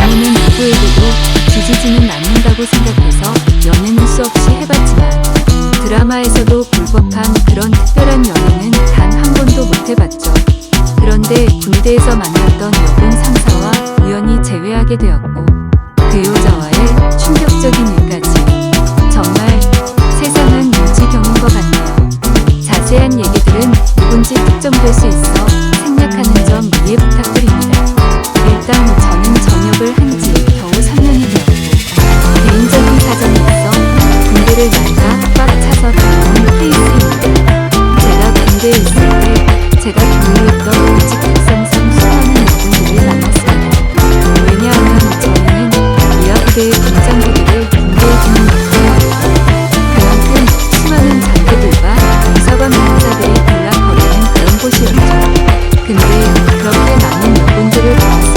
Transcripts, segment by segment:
연애는 누구에게도 뒤지지는 않는다고 생각해서 연애는 수없이 해봤지만 드라마에서도 불법한 그런 특별한 연애는 단 한 번도 못 해봤죠. 그런데 군대에서 만났던 여군 상사와 우연히 재회하게 되었고 그 여자와의 충격적인 일까지 정말 세상은 무지경인 것 같네요. 자세한 얘기들은 누군지 특정될 수 있어 생략하는 점 이해 부탁드립니다. 일단 저는 전역을 한 지 겨우 3년이 되었고 개인적인 사정이 있어 군대를 나이가 꽉 차서 다녀온 케이스입니다. 제가 군대에 있을 때 제가 경유했던 일찍 특성상 수많은 여군들을 만났습니다. 왜냐하면 저는 이화부대의 군장부들을 군대에 두는 역할이었고 그만큼 수많은 장교들과 부사관 병사들이 들락거리는 그런 곳이었죠. 근데 그렇게 많은 여군들을 보았을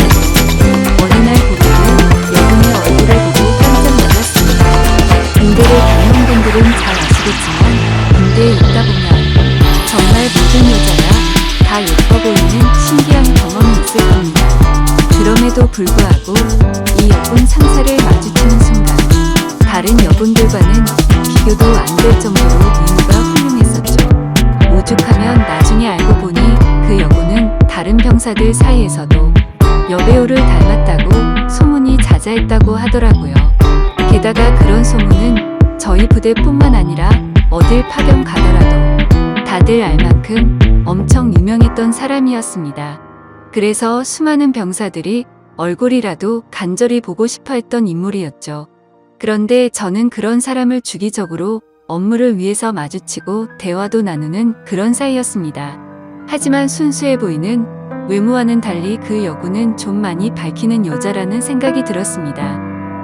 때 어느 날 보고는 여군의 얼굴을 보고 깜짝 놀랐습니다. 군대를 다녀온 분들은 잘 아시겠지만 군대에 있다 보면 정말 모든 여자가 다 예뻐 보이는 신기한 경험이 있을 겁니다. 그럼에도 불구하고 이 여군 상사를 마주치는 순간 다른 여군들과는 비교도 안 될 정도로 미모가 훌륭했었죠. 오죽하면 나중에 알고 보니 그 여군은 다른 병사들 사이에서도 여배우를 닮았다고 소문이 자자했다고 하더라고요. 게다가 그런 소문은 저희 부대뿐만 아니라 어딜 파견 가더라도 다들 알 만큼 엄청 유명했던 사람이었습니다. 그래서 수많은 병사들이 얼굴이라도 간절히 보고 싶어 했던 인물이었죠. 그런데 저는 그런 사람을 주기적으로 업무를 위해서 마주치고 대화도 나누는 그런 사이였습니다. 하지만 순수해 보이는 외모와는 달리 그 여군은 좀 많이 밝히는 여자라는 생각이 들었습니다.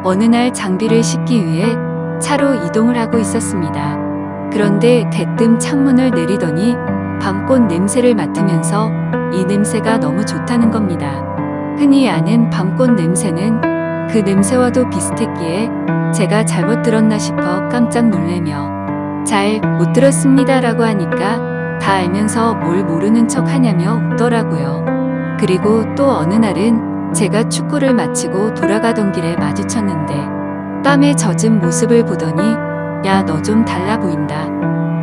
어느 날 장비를 싣기 위해 차로 이동을 하고 있었습니다. 그런데 대뜸 창문을 내리더니 밤꽃 냄새를 맡으면서 이 냄새가 너무 좋다는 겁니다. 흔히 아는 밤꽃 냄새는 그 냄새와도 비슷했기에 제가 잘못 들었나 싶어 깜짝 놀래며 잘 못 들었습니다 라고 하니까 다 알면서 뭘 모르는 척 하냐며 웃더라고요. 그리고 또 어느 날은 제가 축구를 마치고 돌아가던 길에 마주쳤는데 땀에 젖은 모습을 보더니 야, 너 좀 달라 보인다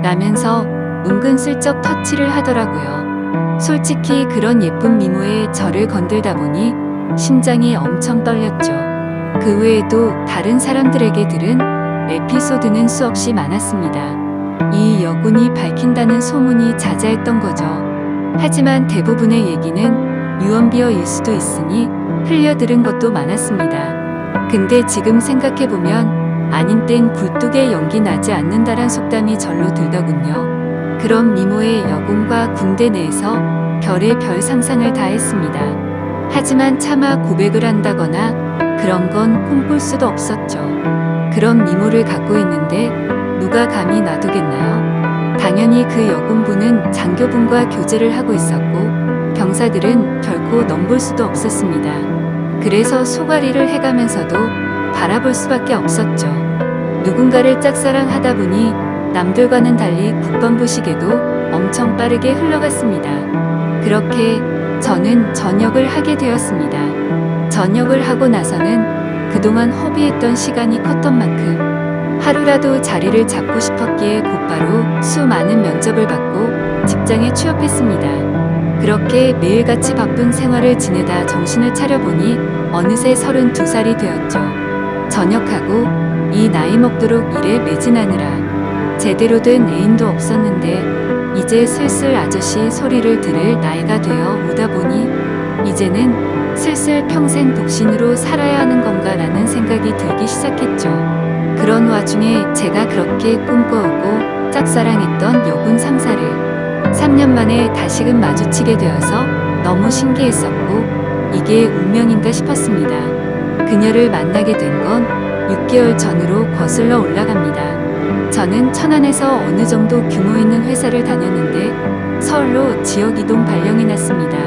라면서 은근슬쩍 터치를 하더라고요. 솔직히 그런 예쁜 미모에 저를 건들다 보니 심장이 엄청 떨렸죠. 그 외에도 다른 사람들에게 들은 에피소드는 수없이 많았습니다. 이 여군이 밝힌다는 소문이 자자했던 거죠. 하지만 대부분의 얘기는 유언비어일 수도 있으니 흘려들은 것도 많았습니다. 근데 지금 생각해보면 아닌 땐 굴뚝에 연기 나지 않는다란 속담이 절로 들더군요. 그런 미모의 여군과 군대 내에서 별의 별 상상을 다 했습니다. 하지만 차마 고백을 한다거나 그런 건 꿈꿀 수도 없었죠. 그런 미모를 갖고 있는데 누가 감히 놔두겠나요? 당연히 그 여군분은 장교분과 교제를 하고 있었고 병사들은 결코 넘볼 수도 없었습니다. 그래서 소가리를 해가면서도 바라볼 수밖에 없었죠. 누군가를 짝사랑하다 보니 남들과는 달리 국방부 시계도 엄청 빠르게 흘러갔습니다. 그렇게 저는 전역을 하게 되었습니다. 전역을 하고 나서는 그동안 허비했던 시간이 컸던 만큼 하루라도 자리를 잡고 싶었기에 곧바로 수많은 면접을 받고 직장에 취업했습니다. 그렇게 매일같이 바쁜 생활을 지내다 정신을 차려보니 어느새 32살이 되었죠. 전역하고 이 나이 먹도록 일에 매진하느라 제대로 된 애인도 없었는데 이제 슬슬 아저씨 소리를 들을 나이가 되어 오다 보니 이제는 슬슬 평생 독신으로 살아야 하는 건가라는 생각이 들기 시작했죠. 그런 와중에 제가 그렇게 꿈꿔오고 짝사랑했던 여군 상사를 3년 만에 다시금 마주치게 되어서 너무 신기했었고 이게 운명인가 싶었습니다. 그녀를 만나게 된 건 6개월 전으로 거슬러 올라갑니다. 저는 천안에서 어느 정도 규모 있는 회사를 다녔는데 서울로 지역 이동 발령이 났습니다.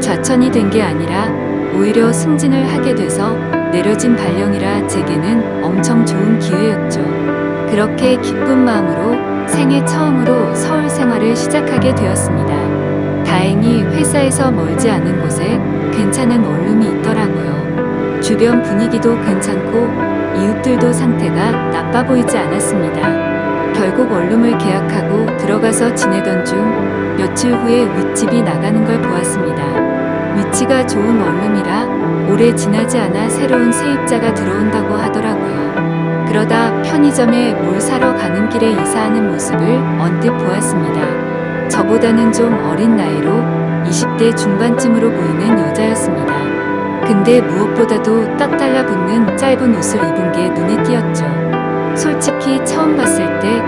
좌천이 된 게 아니라 오히려 승진을 하게 돼서 내려진 발령이라 제게는 엄청 좋은 기회였죠. 그렇게 기쁜 마음으로 생애 처음으로 서울 생활을 시작하게 되었습니다. 다행히 회사에서 멀지 않은 곳에 괜찮은 원룸이 있더라고요. 주 주변 분위기도 괜찮고 이웃들도 상태가 나빠 보이지 않았습니다. 결국 원룸을 계약하고 들어가서 지내던 중 며칠 후에 윗집이 나가는 걸 보았습니다. 위치가 좋은 원룸이라 오래 지나지 않아 새로운 세입자가 들어온다고 하더라고요. 그러다 편의점에 뭘 사러 가는 길에 이사하는 모습을 언뜻 보았습니다. 저보다는 좀 어린 나이로 20대 중반쯤으로 보이는 여자였습니다. 근데 무엇보다도 딱 달라붙는 짧은 옷을 입은 게 눈에 띄었죠. 솔직히 처음 봤을 때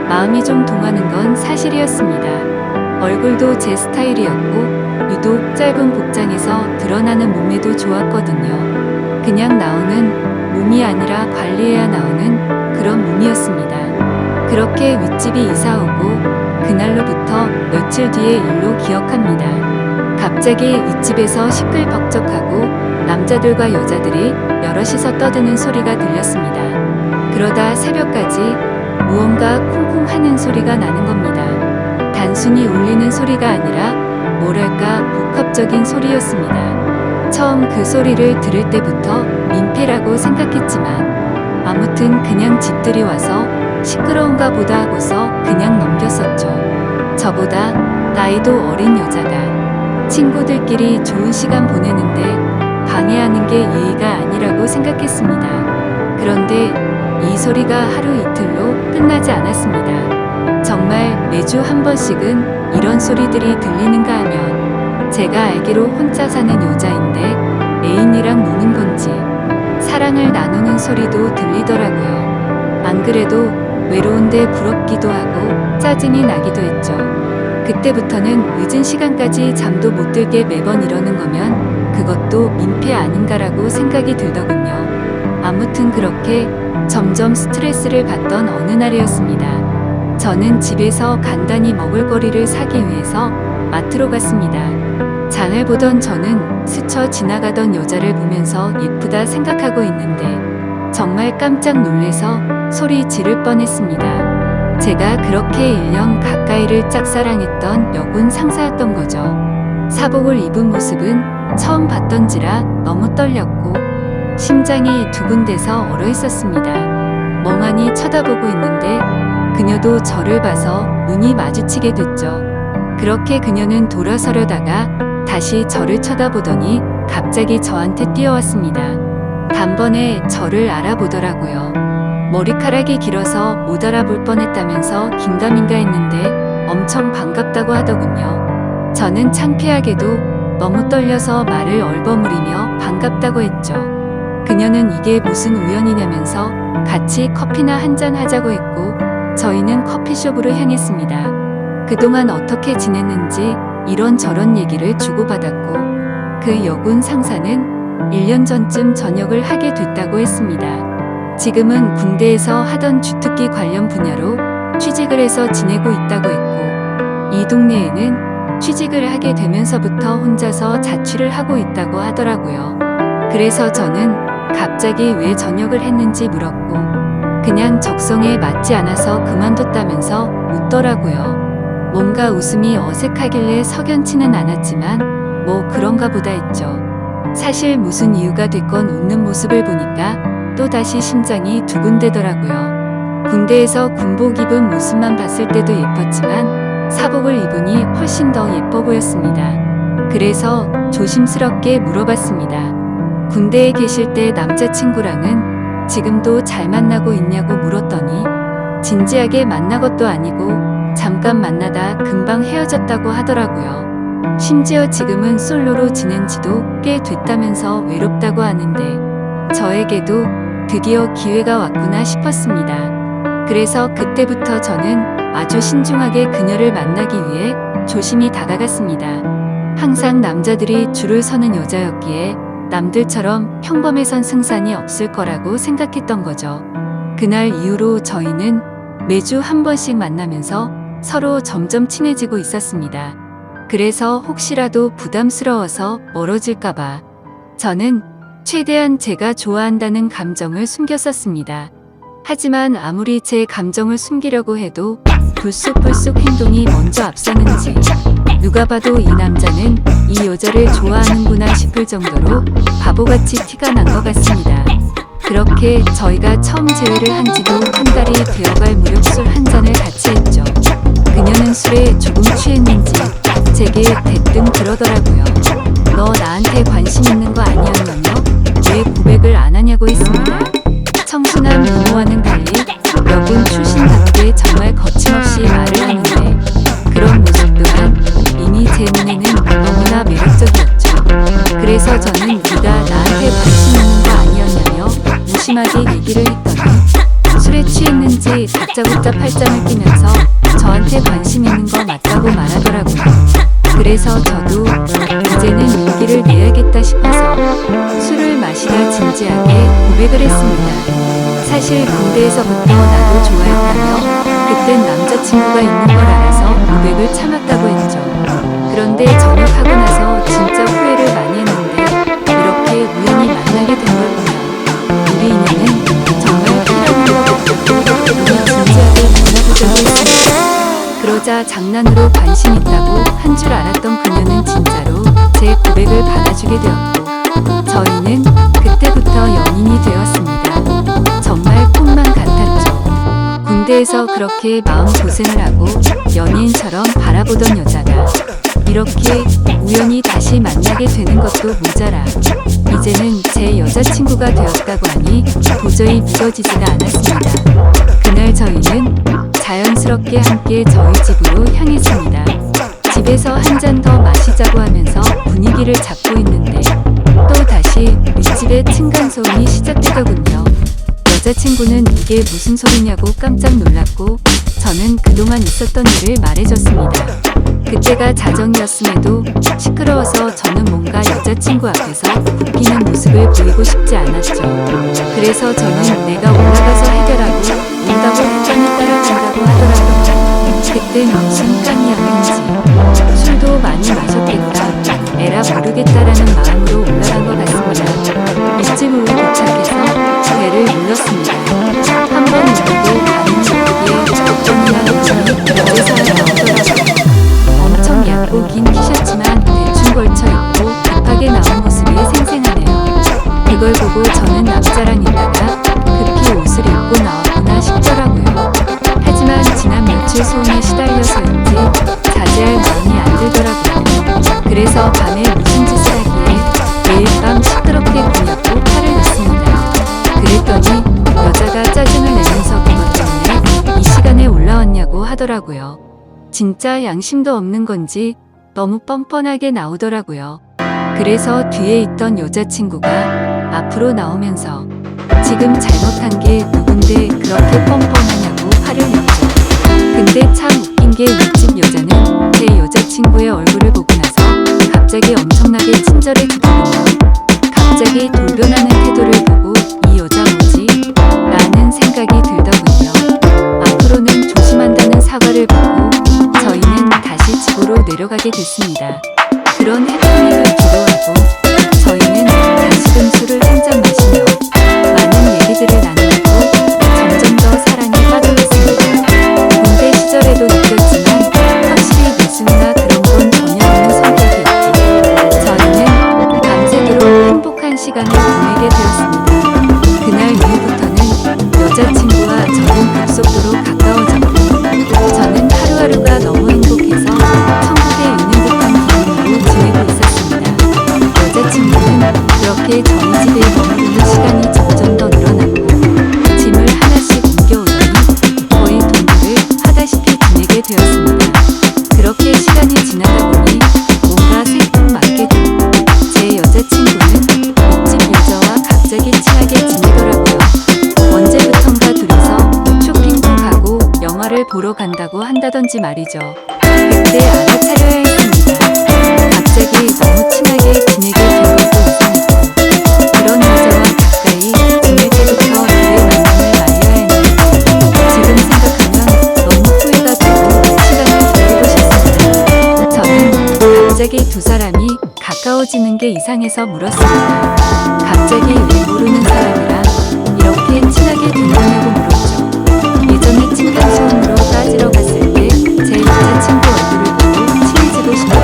마음이 좀 동하는 건 사실이었습니다. 얼굴도 제 스타일이었고 유독 짧은 복장에서 드러나는 몸매도 좋았거든요. 그냥 나오는 몸이 아니라 관리해야 나오는 그런 몸이었습니다. 그렇게 윗집이 이사오고 그날로부터 며칠 뒤의 일로 기억합니다. 갑자기 윗집에서 시끌벅적하고 남자들과 여자들이 여럿이서 떠드는 소리가 들렸습니다. 그러다 새벽까지 무언가 쿵쿵 하는 소리가 나는 겁니다. 단순히 울리는 소리가 아니라 뭐랄까 복합적인 소리였습니다. 처음 그 소리를 들을 때부터 민폐라고 생각했지만 아무튼 그냥 집들이 와서 시끄러운가 보다 하고서 그냥 넘겼었죠. 저보다 나이도 어린 여자가 친구들끼리 좋은 시간 보내는데 방해하는 게 예의가 아니라고 생각했습니다. 그런데 이 소리가 하루 이틀로 끝나지 않았습니다. 정말 매주 한 번씩은 이런 소리들이 들리는가 하면 제가 알기로 혼자 사는 여자인데 애인이랑 노는 건지 사랑을 나누는 소리도 들리더라고요. 안 그래도 외로운데 부럽기도 하고 짜증이 나기도 했죠. 그때부터는 늦은 시간까지 잠도 못 들게 매번 이러는 거면 그것도 민폐 아닌가라고 생각이 들더군요. 아무튼 그렇게 점점 스트레스를 받던 어느 날이었습니다. 저는 집에서 간단히 먹을거리를 사기 위해서 마트로 갔습니다. 장을 보던 저는 스쳐 지나가던 여자를 보면서 예쁘다 생각하고 있는데 정말 깜짝 놀래서 소리 지를 뻔했습니다. 제가 그렇게 1년 가까이를 짝사랑했던 여군 상사였던 거죠. 사복을 입은 모습은 처음 봤던지라 너무 떨렸고 심장이 두근대서 얼어 있었습니다. 멍하니 쳐다보고 있는데 그녀도 저를 봐서 눈이 마주치게 됐죠. 그렇게 그녀는 돌아서려다가 다시 저를 쳐다보더니 갑자기 저한테 뛰어왔습니다. 단번에 저를 알아보더라고요. 머리카락이 길어서 못 알아볼 뻔했다면서 긴가민가 했는데 엄청 반갑다고 하더군요. 저는 창피하게도 너무 떨려서 말을 얼버무리며 반갑다고 했죠. 그녀는 이게 무슨 우연이냐면서 같이 커피나 한잔 하자고 했고 저희는 커피숍으로 향했습니다. 그동안 어떻게 지냈는지 이런저런 얘기를 주고받았고 그 여군 상사는 1년 전쯤 전역을 하게 됐다고 했습니다. 지금은 군대에서 하던 주특기 관련 분야로 취직을 해서 지내고 있다고 했고 이 동네에는 취직을 하게 되면서부터 혼자서 자취를 하고 있다고 하더라고요. 그래서 저는 갑자기 왜 전역을 했는지 물었고 그냥 적성에 맞지 않아서 그만뒀다면서 웃더라고요. 뭔가 웃음이 어색하길래 석연치는 않았지만 뭐 그런가 보다 했죠. 사실 무슨 이유가 됐건 웃는 모습을 보니까 또다시 심장이 두근대더라고요. 군대에서 군복 입은 모습만 봤을 때도 예뻤지만 사복을 입으니 훨씬 더 예뻐 보였습니다. 그래서 조심스럽게 물어봤습니다. 군대에 계실 때 남자친구랑은 지금도 잘 만나고 있냐고 물었더니 진지하게 만난 것도 아니고 잠깐 만나다 금방 헤어졌다고 하더라고요. 심지어 지금은 솔로로 지낸 지도 꽤 됐다면서 외롭다고 하는데 저에게도 드디어 기회가 왔구나 싶었습니다. 그래서 그때부터 저는 아주 신중하게 그녀를 만나기 위해 조심히 다가갔습니다. 항상 남자들이 줄을 서는 여자였기에 남들처럼 평범해선 승산이 없을 거라고 생각했던 거죠. 그날 이후로 저희는 매주 한 번씩 만나면서 서로 점점 친해지고 있었습니다. 그래서 혹시라도 부담스러워서 멀어질까봐 저는 최대한 제가 좋아한다는 감정을 숨겼었습니다. 하지만 아무리 제 감정을 숨기려고 해도 불쑥불쑥 행동이 먼저 앞서는지 누가 봐도 이 남자는 이 여자를 좋아하는구나 싶을 정도로 바보같이 티가 난 것 같습니다. 그렇게 저희가 처음 재회를 한 지도 한 달이 되어갈 무렵 술 한 잔을 같이 했죠. 그녀는 술에 조금 취했는지 제게 대뜸 그러더라고요. 너 나한테 관심 있는 거 아니었냐며 왜 고백을 안 하냐고 했습니다. 청순한 부모와는 달리 여군 출신답게 정말 거침없이 말을 하는데 그런 모습 또한 이미 제 눈에는 너무나 매력적이었죠. 그래서 저는 네가 나한테 관심 있는 거 아니었냐며 무심하게 얘기를 했더니 술에 취했는지 다짜고짜 팔짱을 끼면서 저한테 관심 있는 거 맞다고 말하더라고요. 그래서 저도 이제는 용기를 내야겠다 싶어서 술을 마시다 진지하게 고백을 했습니다. 사실 군대에서부터 나도 좋아했다며 그땐 남자친구가 있는 걸 알아서 고백을 참았다고 했죠. 그런데 전역하고 나서 진짜 후회를 많이 했는데 이렇게 우연히 만나게 된 걸 보면 우리 인연은 정말 필요한 우리 진지하게 만나보자고 했습니다. 그러자 장난으로 관심 있다고 한 줄 알았던 그녀는 진짜로 제 고백을 받아주게 되었고 저희는 그때부터 연인이 되었습니다. 정말 꿈만 같았죠. 군대에서 그렇게 마음고생을 하고 연인처럼 바라보던 여자가 이렇게 우연히 다시 만나게 되는 것도 모자라 이제는 제 여자친구가 되었다고 하니 도저히 믿어지지가 않았습니다. 그날 저희는 자연스럽게 함께 저희 집으로 향했습니다. 집에서 한 잔 더 마시자고 하면서 분위기를 잡고 있는데 또 다시 윗집에 층간소음이 시작되더군요. 여자친구는 이게 무슨 소리냐고 깜짝 놀랐고 저는 그동안 있었던 일을 말해줬습니다. 그때가 자정이었음에도 시끄러워서 저는 뭔가 여자친구 앞에서 웃기는 모습을 보이고 싶지 않았죠. 그래서 저는 내가 올라가서 해결하고 온다고 했더니 따라간다고 하더라고요. 그땐 무슨 깡이었는지 술도 많이 마셨겠다 에라 모르겠다라는 마음으로 올라간 것 같습니다. 이쯤으로 도착해서 배를 눌렀습니다. 한 번 누르고 가는 예쁘게 덕분이라는 분이 옆에서 나오더라고요. 엄청 얇고 긴 티셔츠만 대충 걸쳐 입고 급하게 나온 모습이 생생하네요. 그걸 보고 저는 남자랑 있다가 급히 옷을 입고 나왔구나 싶더라고요. 하지만 지난 며칠 소음에 시달려서인지 자제할 마음이 안 들더라고요. 그래서 밤에 무슨 짓을 하기에 매일 밤 시끄럽게 구냐고 화를 냈습니다. 그랬더니 여자가 짜증을 내면서 그것 때문에 이 시간에 올라왔냐고 하더라고요. 진짜 양심도 없는 건지 너무 뻔뻔하게 나오더라고요. 그래서 뒤에 있던 여자친구가 앞으로 나오면서 지금 잘못한 게 누군데 그렇게 뻔뻔하냐고 화를 냈죠. 근데 참 웃긴 게 윗집 여자는 제 여자친구의 얼굴을 보고 나서 갑자기 엄청나게 친절해지더군요. 갑자기 돌변하는 태도를 보고 이 여자 뭐지? 라는 생각이 들더군요. 앞으로는 조심한다는 사과를 받고 저희는 다시 집으로 내려가게 됐습니다. 그런 해프닝을 기도하고 저희는 다시금 술을 한 잔 마시며 많은 얘기들을 나누고 점점 더 사랑에 빠져갔습니다. 군대 시절에도 느꼈지만 확실히 미숙이나 그런 건 전혀 없는 성격이었고 저희는 밤새도록 행복한 시간을 보내게 되었습니다. 그날 이후부터는 여자친구와 저는 급속도로 가까워졌고 저는 하루하루가 너무 행복해서 천국에 있는 듯한 기분으로 지내고 있었습니다. 여자친구는 그렇게 저희 집에 머무르는 시간이 점점 더 늘어났고 짐을 하나씩 옮겨오더니 거의 동거를 하다시피 지내게 되었습니다. 그렇게 시간이 지나다 보니 뭔가 생뚱맞게 되고 제 여자친구는 윗집 여자와 갑자기 친하게 지내더라고요. 언제부턴가 둘이서 쇼핑도 가고 영화를 보러 간다고 한다던지 말이죠. 그때 알아차려야 했습니다. 갑자기 너무 친하게 지내게 된 것도 이상했고 그런 여자와 가까이 지낼 때부터 둘의 만남을 말려야 했는지 지금 생각하면 너무 후회가 되고 시간을 돌리고 싶습니다. 저는 갑자기 두 사람이 가까워지는 게 이상해서 물었습니다. 갑자기 왜 모르는 사람이랑 이렇게 친하게 된 거냐고 물었죠. 예전에 층간소음으로 따지러 갔을 때 제 여자친구 얼굴을 보고 친해지고 싶었어요.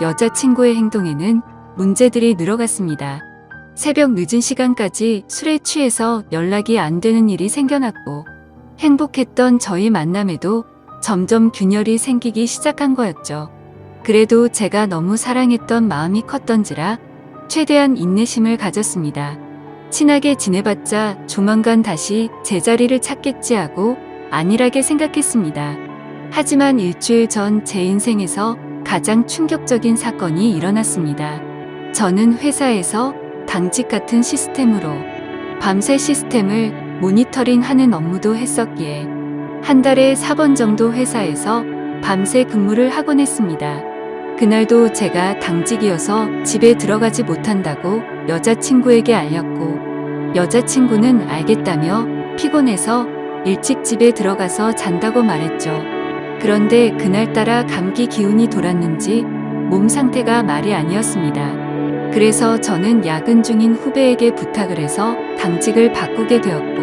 여자친구의 행동에는 문제들이 늘어갔습니다. 새벽 늦은 시간까지 술에 취해서 연락이 안 되는 일이 생겨났고, 행복했던 저희 만남에도 점점 균열이 생기기 시작한 거였죠. 그래도 제가 너무 사랑했던 마음이 컸던지라 최대한 인내심을 가졌습니다. 친하게 지내봤자 조만간 다시 제자리를 찾겠지 하고 안일하게 생각했습니다. 하지만 일주일 전 제 인생에서 가장 충격적인 사건이 일어났습니다. 저는 회사에서 당직 같은 시스템으로 밤새 시스템을 모니터링하는 업무도 했었기에 한 달에 4번 정도 회사에서 밤새 근무를 하곤 했습니다. 그날도 제가 당직이어서 집에 들어가지 못한다고 여자친구에게 알렸고, 여자친구는 알겠다며 피곤해서 일찍 집에 들어가서 잔다고 말했죠. 그런데 그날따라 감기 기운이 돌았는지 몸 상태가 말이 아니었습니다. 그래서 저는 야근 중인 후배에게 부탁을 해서 당직을 바꾸게 되었고,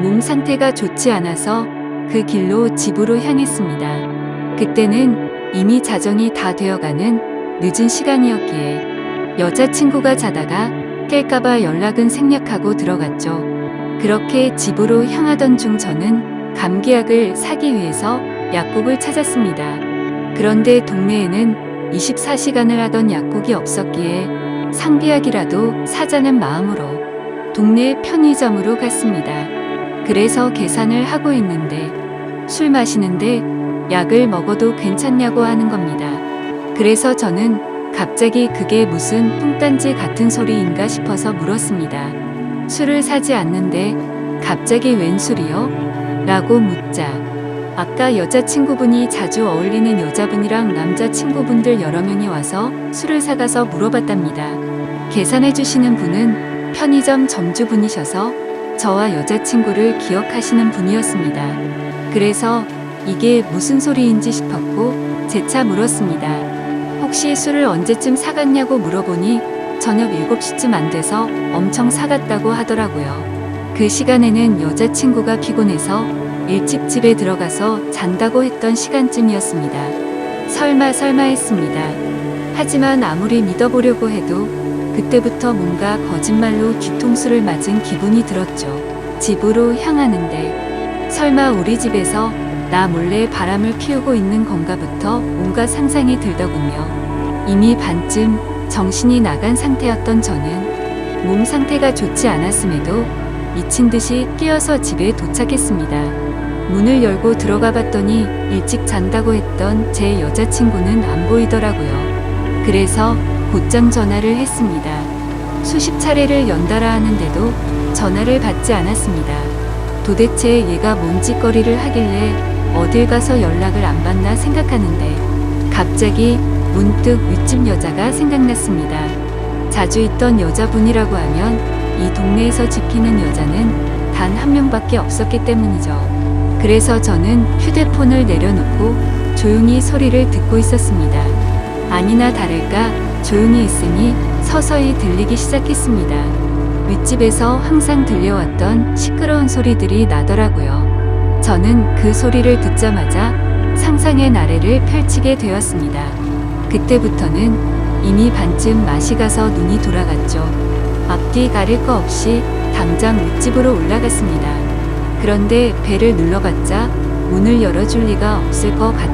몸 상태가 좋지 않아서 그 길로 집으로 향했습니다. 그때는 이미 자정이 다 되어가는 늦은 시간이었기에 여자친구가 자다가 깰까봐 연락은 생략하고 들어갔죠. 그렇게 집으로 향하던 중 저는 감기약을 사기 위해서 약국을 찾았습니다. 그런데 동네에는 24시간을 하던 약국이 없었기에 상비약이라도 사자는 마음으로 동네 편의점으로 갔습니다. 그래서 계산을 하고 있는데 술 마시는데 약을 먹어도 괜찮냐고 하는 겁니다. 그래서 저는 갑자기 그게 무슨 뚱딴지 같은 소리인가 싶어서 물었습니다. 술을 사지 않는데 갑자기 웬 술이요? 라고 묻자, 아까 여자친구분이 자주 어울리는 여자분이랑 남자친구분들 여러 명이 와서 술을 사가서 물어봤답니다. 계산해주시는 분은 편의점 점주분이셔서 저와 여자친구를 기억하시는 분이었습니다. 그래서 이게 무슨 소리인지 싶었고 재차 물었습니다. 혹시 술을 언제쯤 사갔냐고 물어보니 저녁 7시쯤 안 돼서 엄청 사갔다고 하더라고요. 그 시간에는 여자친구가 피곤해서 일찍 집에 들어가서 잔다고 했던 시간쯤이었습니다. 설마 했습니다. 하지만 아무리 믿어보려고 해도 그때부터 뭔가 거짓말로 뒤통수를 맞은 기분이 들었죠. 집으로 향하는데 설마 우리 집에서 나 몰래 바람을 피우고 있는 건가부터 온갖 상상이 들더군요. 이미 반쯤 정신이 나간 상태였던 저는 몸 상태가 좋지 않았음에도 미친 듯이 뛰어서 집에 도착했습니다. 문을 열고 들어가 봤더니 일찍 잔다고 했던 제 여자친구는 안 보이더라고요. 그래서 곧장 전화를 했습니다. 수십 차례를 연달아 하는데도 전화를 받지 않았습니다. 도대체 얘가 뭔 짓거리를 하길래 어딜 가서 연락을 안 받나 생각하는데 갑자기 문득 윗집 여자가 생각났습니다. 자주 있던 여자분이라고 하면 이 동네에서 지키는 여자는 단 한 명밖에 없었기 때문이죠. 그래서 저는 휴대폰을 내려놓고 조용히 소리를 듣고 있었습니다. 아니나 다를까 조용히 있으니 서서히 들리기 시작했습니다. 윗집에서 항상 들려왔던 시끄러운 소리들이 나더라고요. 저는 그 소리를 듣자마자 상상의 나래를 펼치게 되었습니다. 그때부터는 이미 반쯤 맛이 가서 눈이 돌아갔죠. 앞뒤 가릴 거 없이 당장 윗집으로 올라갔습니다. 그런데 배를 눌러봤자 문을 열어줄 리가 없을 것 같았습니다.